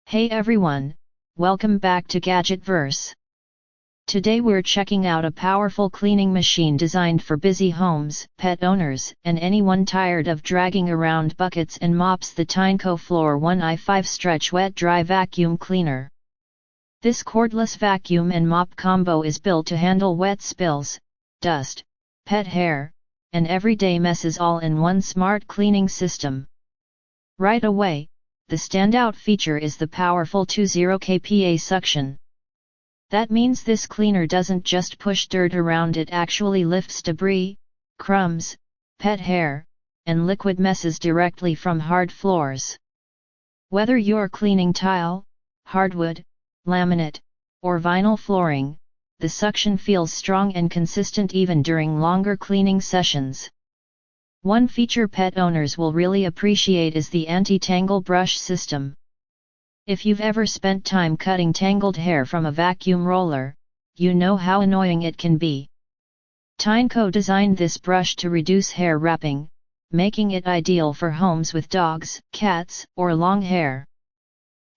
Hey everyone, welcome back to Gadgetverse. Today we're checking out a powerful cleaning machine designed for busy homes, pet owners, and anyone tired of dragging around buckets and mops, the Tineco Floor ONE i5 Stretch Wet Dry Vacuum Cleaner. This cordless vacuum and mop combo is built to handle wet spills, dust, pet hair, and everyday messes all in one smart cleaning system. Right away, the standout feature is the powerful 20 kPa suction. That means this cleaner doesn't just push dirt around, it actually lifts debris, crumbs, pet hair, and liquid messes directly from hard floors. Whether you're cleaning tile, hardwood, laminate, or vinyl flooring, the suction feels strong and consistent even during longer cleaning sessions. One feature pet owners will really appreciate is the anti-tangle brush system. If you've ever spent time cutting tangled hair from a vacuum roller, you know how annoying it can be. Tineco designed this brush to reduce hair wrapping, making it ideal for homes with dogs, cats, or long hair.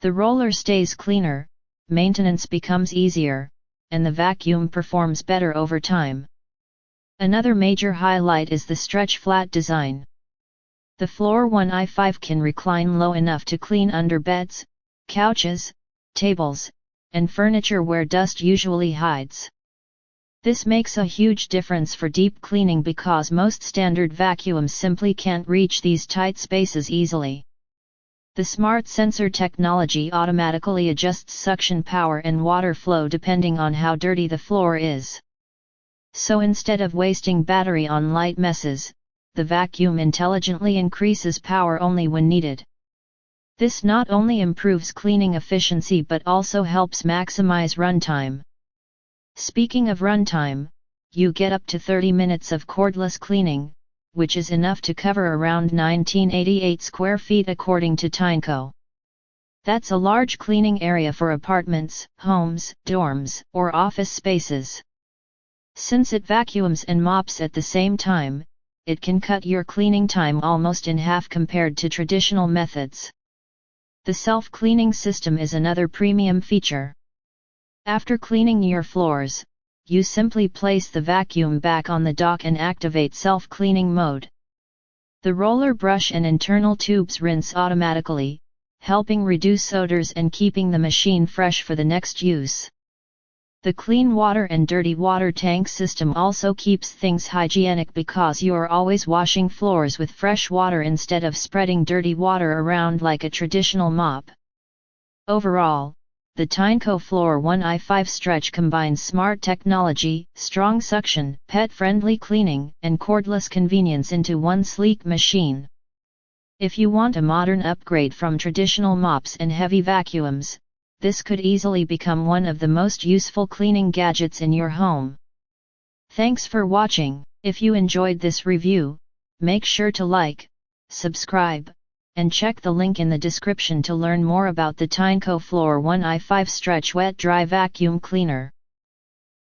The roller stays cleaner, maintenance becomes easier, and the vacuum performs better over time. Another major highlight is the stretch flat design. The Floor ONE i5 can recline low enough to clean under beds, couches, tables, and furniture where dust usually hides. This makes a huge difference for deep cleaning because most standard vacuums simply can't reach these tight spaces easily. The smart sensor technology automatically adjusts suction power and water flow depending on how dirty the floor is. So instead of wasting battery on light messes, the vacuum intelligently increases power only when needed. This not only improves cleaning efficiency but also helps maximize runtime. Speaking of runtime, you get up to 30 minutes of cordless cleaning, which is enough to cover around 1988 square feet according to Tineco. That's a large cleaning area for apartments, homes, dorms, or office spaces. Since it vacuums and mops at the same time, it can cut your cleaning time almost in half compared to traditional methods. The self-cleaning system is another premium feature. After cleaning your floors, you simply place the vacuum back on the dock and activate self-cleaning mode. The roller brush and internal tubes rinse automatically, helping reduce odors and keeping the machine fresh for the next use. The clean water and dirty water tank system also keeps things hygienic because you're always washing floors with fresh water instead of spreading dirty water around like a traditional mop. Overall, the Tineco Floor ONE i5 Stretch combines smart technology, strong suction, pet-friendly cleaning, and cordless convenience into one sleek machine. If you want a modern upgrade from traditional mops and heavy vacuums, this could easily become one of the most useful cleaning gadgets in your home. Thanks for watching. If you enjoyed this review, make sure to like, subscribe, and check the link in the description to learn more about the Tineco Floor ONE i5 Stretch Wet Dry Vacuum Cleaner.